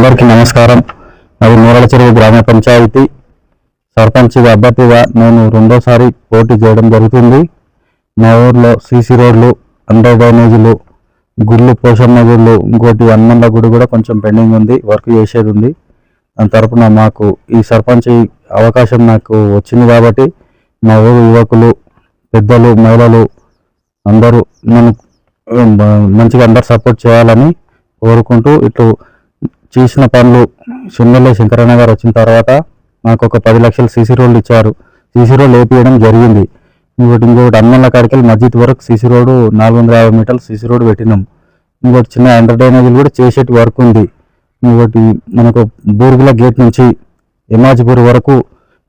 అందరికీ నమస్కారం. అది మూరల చెరువు గ్రామ పంచాయతీ సర్పంచ్ అభ్యర్థిగా నేను రెండోసారి పోటీ చేయడం జరుగుతుంది. మా ఊర్లో సీసీ రోడ్లు, అండర్ డ్రైనేజీలు, గుళ్ళు, పోషమ్మ గుళ్ళు, ఇంకోటి హనుమన్ల గుడి కూడా కొంచెం పెండింగ్ ఉంది, వర్క్ చేసేది ఉంది. దాని తరపున మాకు ఈ సర్పంచ్ అవకాశం నాకు వచ్చింది కాబట్టి మా ఊరు యువకులు, పెద్దలు, మహిళలు అందరూ నన్ను మంచిగా అందరు సపోర్ట్ చేయాలని కోరుకుంటూ, ఇటు చేసిన పనులు ఎమ్మెల్యే శంకరన్న గారు వచ్చిన తర్వాత నాకు ఒక 10 లక్షలు సీసీ రోడ్లు ఇచ్చారు. సీసీ రోడ్లు వేపియడం జరిగింది. ఇంకోటి హనుమన్ల కాడికి మస్జిద్ వరకు సీసీ రోడ్డు 450 మీటర్లు సీసీ రోడ్డు పెట్టినాం. ఇంకోటి చిన్న అండర్ డ్రైనేజీలు కూడా చేసేటి వర్క్ ఉంది. ఇంకోటి మనకు బూరుగుల గేట్ నుంచి ఎమాజిపూర్ వరకు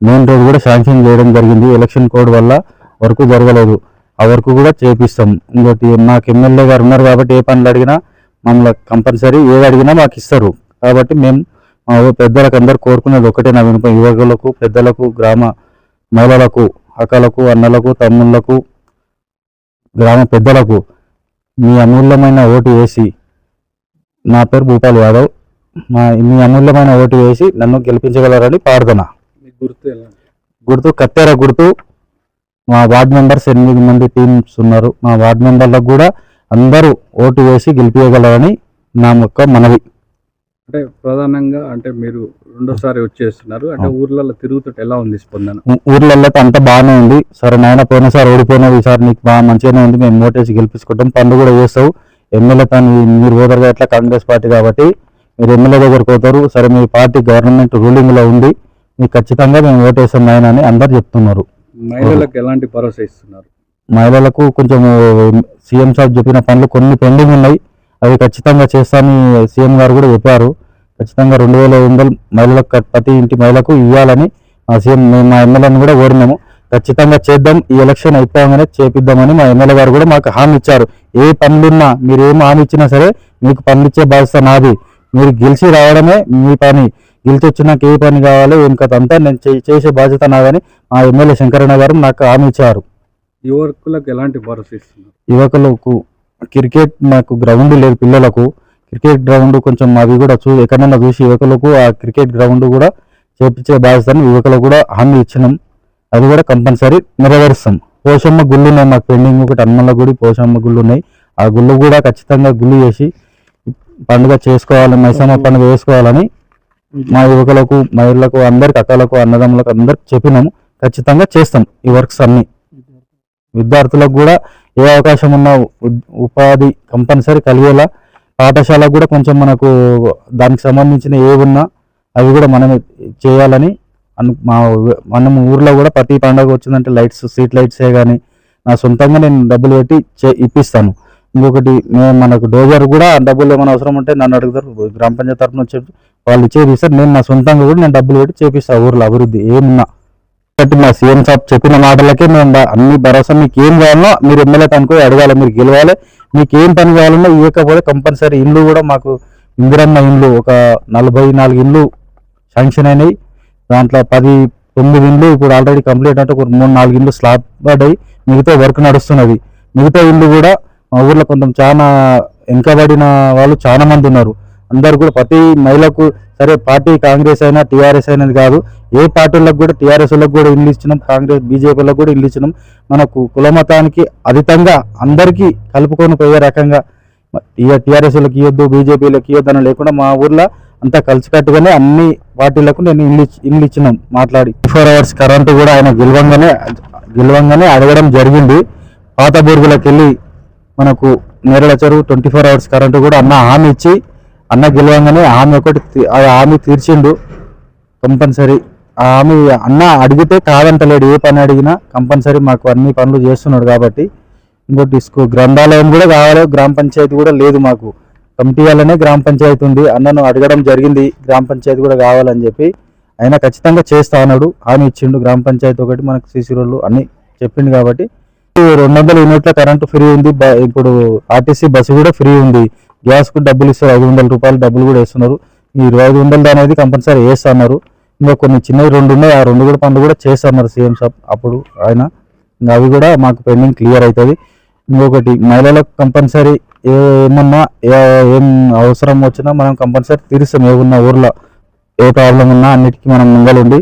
మెయిన్ రోడ్ కూడా శాంక్షన్ చేయడం జరిగింది. ఎలక్షన్ కోడ్ వల్ల వర్క్ జరగలేదు, ఆ వర్క్ కూడా చేపిస్తాం. ఇంకోటి మాకు ఎమ్మెల్యే గారు ఉన్నారు కాబట్టి ఏ పనులు అడిగినా మమ్మల్ని కంపల్సరీ ఏది అడిగినా మాకు ఇస్తారు. కాబట్టి మేము మా పెద్దలకు అందరు కోరుకునేది ఒకటే, నా వినపం యువకులకు, పెద్దలకు, గ్రామ మహిళలకు, అక్కలకు, అన్నలకు, తమ్ముళ్లకు, గ్రామ పెద్దలకు మీ అమూల్యమైన ఓటు వేసి, నా పేరు భూపాల్ యాదవ్, మీ అమూల్యమైన ఓటు వేసి నన్ను గెలిపించగలరని ప్రార్థన. గుర్తు కత్తెర గుర్తు. మా వార్డ్ మెంబర్స్ 8 మంది టీమ్స్ ఉన్నారు. మా వార్డ్ మెంబర్లకు కూడా అందరూ ఓటు వేసి గెలిపించగలరని నా యొక్క మనవి. అంటే ప్రధానంగా అంటే మీరు రెండోసారి వచ్చేస్తున్నారు, అంటే ఊర్లలో తిరుగుతుంటే ఎలా ఉంది స్పందన? ఊర్లలో అంతా బాగానే ఉంది. సరే నాయన, పోయినసారి ఓడిపోయినది, ఈసారి నీకు బాగా మంచిగానే ఉంది, మేము ఓటేసి గెలిపించుకుంటాం, పనులు కూడా చేస్తావు. ఎమ్మెల్యే తను మీరు పోతారు ఎట్లా, కాంగ్రెస్ పార్టీ కాబట్టి మీరు ఎమ్మెల్యే దగ్గరకు పోతారు. సరే మీ పార్టీ గవర్నమెంట్ రూలింగ్లో ఉంది, మీకు ఖచ్చితంగా మేము ఓటేస్తాం నాయన అని అందరు చెప్తున్నారు. మహిళలకు ఎలాంటి భరోసా ఇస్తున్నారు? మహిళలకు కొంచెం సీఎం సాబ్ చెప్పిన పనులు కొన్ని పెండింగ్ ఉన్నాయి, అవి ఖచ్చితంగా చేస్తామని సీఎం గారు కూడా చెప్పారు. ఖచ్చితంగా 2,500 మహిళలకు, ప్రతి ఇంటి మహిళకు ఇవ్వాలని మా సీఎం, మా ఎమ్మెల్యేని కూడా కోరినాము. ఖచ్చితంగా చేద్దాం, ఈ ఎలక్షన్ అయిపోగానే చేపిద్దామని మా ఎమ్మెల్యే గారు కూడా మాకు హామీ ఇచ్చారు. ఏ పనులున్నా, మీరు ఏం హామీ ఇచ్చినా సరే మీకు పనులు ఇచ్చే బాధ్యత నాది, మీరు గెలిచి రావడమే మీ పని, గెలిచి వచ్చినాక ఏ పని కావాలో ఏం కథ అంతా నేను చేసే బాధ్యత నాదని మా ఎమ్మెల్యే శంకరన్న గారు నాకు హామీ ఇచ్చారు. యువకులకు ఎలాంటి భరోసా ఇస్తున్నారు? యువకులకు క్రికెట్, మాకు గ్రౌండ్ లేదు పిల్లలకు, క్రికెట్ గ్రౌండ్ కొంచెం అవి కూడా ఎక్కడైనా చూసి యువకులకు ఆ క్రికెట్ గ్రౌండ్ కూడా చేపించే బాధ్యతను యువకులకు కూడా హామీ ఇచ్చినాం. అది కూడా కంపల్సరీ నెరవేరుస్తాం. పోషమ్మ గుళ్ళు ఉన్నాయి మాకు పెండింగ్, ఒకటి హనుమన్ల గుడి, పోషమ్మ గుళ్ళు ఉన్నాయి. ఆ గుళ్ళు కూడా ఖచ్చితంగా గుళ్ళు చేసి పండుగ చేసుకోవాలని, మైసమ్మ పండుగ వేసుకోవాలని మా యువకులకు, మహిళలకు, అందరికి, అక్కలకు, అన్నదమ్ములకు అందరికి చెప్పినాము. ఖచ్చితంగా చేస్తాం ఈ వర్క్స్ అన్ని. విద్యార్థులకు కూడా ఏ అవకాశం ఉన్నా ఉపాధి కంపల్సరీ కలిగేలా, పాఠశాలకు కూడా కొంచెం మనకు దానికి సంబంధించిన ఏమున్నా అవి కూడా మనమే చేయాలని మనం ఊర్లో కూడా ప్రతి పండుగ వచ్చిందంటే లైట్స్, స్ట్రీట్ లైట్సే కానీ నా సొంతంగా నేను డబ్బులు పెట్టి ఇప్పిస్తాను. ఇంకొకటి మనకు డోజర్ కూడా డబ్బులు ఏమైనా అవసరం ఉంటే నన్ను అడుగుతారు, గ్రామ పంచాయతీ తరఫున వచ్చి వాళ్ళు ఇచ్చేది ఇస్తారు. నేను నా సొంతంగా కూడా నేను డబ్బులు పెట్టి చేపిస్తాను ఊర్లో అభివృద్ధి ఏమున్నా. కాబట్టి మా సీఎం సాబ్ చెప్పిన మాటలకే మేము అన్ని భరోసా, మీకు ఏం కావాలో మీరు ఎమ్మెల్యే తనుకో అడగాలి, మీరు గెలవాలి, మీకు ఏం పని కావాలన్నా ఇవ్వకపోతే కంపల్సరీ ఇండ్లు కూడా మాకు ఇందిరమ్మ ఇండ్లు ఒక 44 ఇండ్లు శాంక్షన్ అయినాయి. దాంట్లో 9 ఇండ్లు ఇప్పుడు ఆల్రెడీ కంప్లీట్ అంటే ఒక 3-4 ఇండ్లు స్లాబ్ పడ్డాయి, మిగతా వర్క్ నడుస్తున్నది. మిగతా ఇండ్లు కూడా మా ఊర్లో కొంచెం చాలా వెనుకబడిన వాళ్ళు చాలా మంది ఉన్నారు. అందరు కూడా ప్రతి మహిళకు, సరే పార్టీ కాంగ్రెస్ అయినా టీఆర్ఎస్ అయినది కాదు, ఏ పార్టీలకు కూడా, టీఆర్ఎస్ వాళ్ళకి కూడా ఇల్లు ఇచ్చినాం, కాంగ్రెస్ బీజేపీలకు కూడా ఇల్లు ఇచ్చినాం. మనకు కులమతానికి అతీతంగా అందరికీ కలుపుకొని పోయే రకంగా టీఆర్ఎస్ వాళ్ళకి ఇవ్వద్దు, బీజేపీలకు ఇవ్వద్దు అని లేకుండా మా ఊర్లో అంతా కలిసికట్టుగానే అన్ని పార్టీలకు నేను ఇల్లు ఇచ్చినాం మాట్లాడి. 24 hours కరెంటు కూడా ఆయన గెలవంగానే అడగడం జరిగింది. పాత బూరుగులకు వెళ్ళి మనకు నేరళ చెరువు 24 hours కరెంటు కూడా అన్న హామీ ఇచ్చి, అన్న గెలవంగానే హామీ తీర్చిండు కంపల్సరీ. ఆ హామీ అన్న అడిగితే కాదంటలేడు, ఏ పని అడిగినా కంపల్సరీ మాకు అన్ని పనులు చేస్తున్నాడు. కాబట్టి ఇంకోటి గ్రంథాలయం కూడా కావాలి, గ్రామ పంచాయతీ కూడా లేదు మాకు, కమిటీ వల్లనే గ్రామ పంచాయతీ ఉంది. అన్నను అడగడం జరిగింది గ్రామ పంచాయతీ కూడా కావాలని చెప్పి, ఆయన ఖచ్చితంగా చేస్తా అన్నాడు, హామీ ఇచ్చిండు. గ్రామ పంచాయతీ ఒకటి, మనకు సీసీ రోడ్లు అన్ని చెప్పిండు. కాబట్టి 200 యూనిట్ల కరెంటు ఫ్రీ ఉంది. ఇప్పుడు ఆర్టీసీ బస్సు కూడా ఫ్రీ ఉంది. గ్యాస్కు డబ్బులు ఇస్తారు, 500 రూపాయలు డబ్బులు కూడా వేస్తున్నారు. ఈ 2500 అనేది కంపల్సరీ వేస్తున్నారు. ఇంకా కొన్ని చిన్నవి 2 ఉన్నాయి, ఆ 2 కూడా పనులు కూడా చేస్తున్నారు సీఎం సాబ్ అప్పుడు ఆయన. ఇంకా అవి కూడా మాకు పెండింగ్ క్లియర్ అవుతుంది. ఇంకొకటి మహిళలకు కంపల్సరీ ఏమన్నా ఏం అవసరం వచ్చినా మనం కంపల్సరీ తీరుస్తాం. ఏమున్నా ఊర్లో ఏ ప్రాబ్లం ఉన్నా అన్నిటికీ మనం ముంగలుండి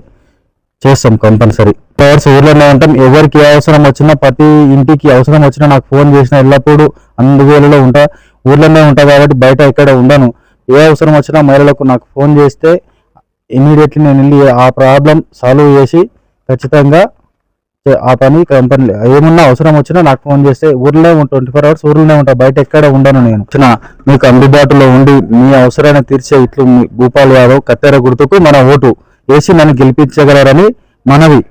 చేస్తాం కంపల్సరీ. అవర్స్ ఊర్లోనే ఉంటాం. ఎవరికి ఏ అవసరం వచ్చినా ప్రతి ఇంటికి అవసరం వచ్చినా నాకు ఫోన్ చేసినా ఎల్లప్పుడూ అందువేళలో ఉంటా. ఊర్లోనే ఉంటా కాబట్టి బయట ఎక్కడ ఉండను. ఏ అవసరం వచ్చినా మహిళలకు నాకు ఫోన్ చేస్తే ఇమీడియట్లీ నేను వెళ్ళి ఆ ప్రాబ్లం సాల్వ్ చేసి ఖచ్చితంగా ఆ పని కంపెనీ ఏమున్నా అవసరం వచ్చినా నాకు ఫోన్ చేస్తే ఊర్లోనే ఉంటా. 24 hours ఊర్లోనే ఉంటా, బయట ఎక్కడ ఉండను. నేను మీకు అందుబాటులో ఉండి మీ అవసరాన్ని తీర్చే ఇట్లు భూపాల్ యాదవ్ కత్తెర గుర్తుకు మన ఓటు వేసి నన్ను గెలిపించగలరని మనవి.